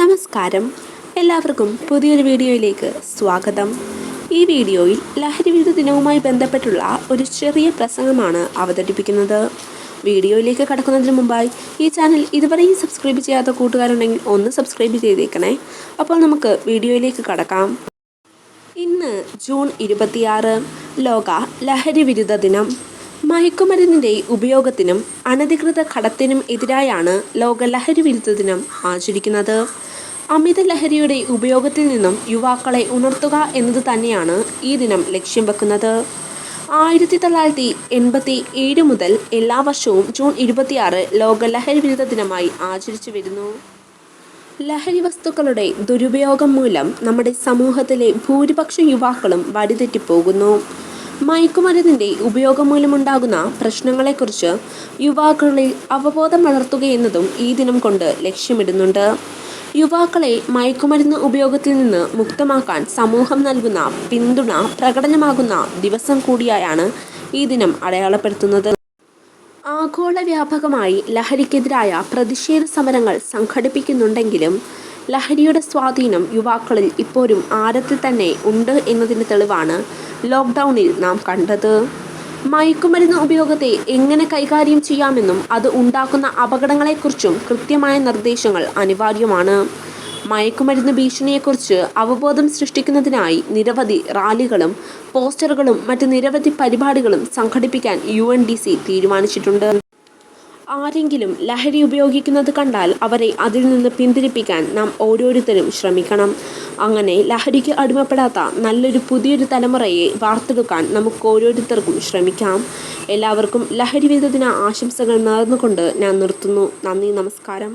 നമസ്കാരം, എല്ലാവർക്കും പുതിയൊരു വീഡിയോയിലേക്ക് സ്വാഗതം. ഈ വീഡിയോയിൽ ലഹരി വിരുദ്ധ ദിനവുമായി ബന്ധപ്പെട്ടുള്ള ഒരു ചെറിയ പ്രസംഗമാണ് അവതരിപ്പിക്കുന്നത്. വീഡിയോയിലേക്ക് കടക്കുന്നതിന് മുമ്പായി ഈ ചാനൽ ഇതുവരെയും സബ്സ്ക്രൈബ് ചെയ്യാത്ത കൂട്ടുകാരുണ്ടെങ്കിൽ ഒന്ന് സബ്സ്ക്രൈബ് ചെയ്തേക്കണേ. അപ്പോൾ നമുക്ക് വീഡിയോയിലേക്ക് കടക്കാം. ഇന്ന് ജൂൺ 26, ലോക ലഹരി വിരുദ്ധ ദിനം. മയക്കുമരുന്നിൻ്റെ ഉപയോഗത്തിനും അനധികൃത കടത്തിനും എതിരായാണ് ലോക ലഹരി വിരുദ്ധ ദിനം ആചരിക്കുന്നത്. അമിത ലഹരിയുടെ ഉപയോഗത്തിൽ നിന്നും യുവാക്കളെ ഉണർത്തുക എന്നത് തന്നെയാണ് ഈ ദിനം ലക്ഷ്യം വെക്കുന്നത്. 1987 മുതൽ എല്ലാ വർഷവും ജൂൺ 26 ലോക ലഹരി വിരുദ്ധ ദിനമായി ആചരിച്ചു വരുന്നു. ലഹരി വസ്തുക്കളുടെ ദുരുപയോഗം മൂലം നമ്മുടെ സമൂഹത്തിലെ ഭൂരിപക്ഷം യുവാക്കളും വഴിതെറ്റിപ്പോകുന്നു. മയക്കുമരുന്നിൻ്റെ ഉപയോഗം മൂലമുണ്ടാകുന്ന പ്രശ്നങ്ങളെക്കുറിച്ച് യുവാക്കളിൽ അവബോധം വളർത്തുകയെന്നതും ഈ ദിനം കൊണ്ട് ലക്ഷ്യമിടുന്നുണ്ട്. യുവാക്കളെ മയക്കുമരുന്ന് ഉപയോഗത്തിൽ നിന്ന് മുക്തമാക്കാൻ സമൂഹം നൽകുന്ന പിന്തുണ പ്രകടനമാകുന്ന ദിവസം കൂടിയായാണ് ഈ ദിനം അടയാളപ്പെടുത്തുന്നത്. ആഗോള വ്യാപകമായി ലഹരിക്കെതിരായ പ്രതിഷേധ സമരങ്ങൾ സംഘടിപ്പിക്കുന്നുണ്ടെങ്കിലും ലഹരിയുടെ സ്വാധീനം യുവാക്കളിൽ ഇപ്പോഴും ആഴത്തിൽ തന്നെ ഉണ്ട് എന്നതിന് തെളിവാണ് ലോക്ക്ഡൗണിൽ നാം കണ്ടത്. മയക്കുമരുന്ന് ഉപയോഗത്തെ എങ്ങനെ കൈകാര്യം ചെയ്യാമെന്നും അത് ഉണ്ടാക്കുന്ന അപകടങ്ങളെക്കുറിച്ചും കൃത്യമായ നിർദ്ദേശങ്ങൾ അനിവാര്യമാണ്. മയക്കുമരുന്ന് ഭീഷണിയെക്കുറിച്ച് അവബോധം സൃഷ്ടിക്കുന്നതിനായി നിരവധി റാലികളും പോസ്റ്ററുകളും മറ്റ് നിരവധി പരിപാടികളും സംഘടിപ്പിക്കാൻ UNDC തീരുമാനിച്ചിട്ടുണ്ട്. ആരെങ്കിലും ലഹരി ഉപയോഗിക്കുന്നത് കണ്ടാൽ അവരെ അതിൽ നിന്ന് പിന്തിരിപ്പിക്കാൻ നാം ഓരോരുത്തരും ശ്രമിക്കണം. അങ്ങനെ ലഹരിക്ക് അടിമപ്പെടാത്ത നല്ലൊരു പുതിയൊരു തലമുറയെ വാർത്തെടുക്കാൻ നമുക്ക് ഓരോരുത്തർക്കും ശ്രമിക്കാം. എല്ലാവർക്കും ലഹരി വിരുദ്ധ ദിന ആശംസകൾ നേർന്നുകൊണ്ട് ഞാൻ നിർത്തുന്നു. നന്ദി, നമസ്കാരം.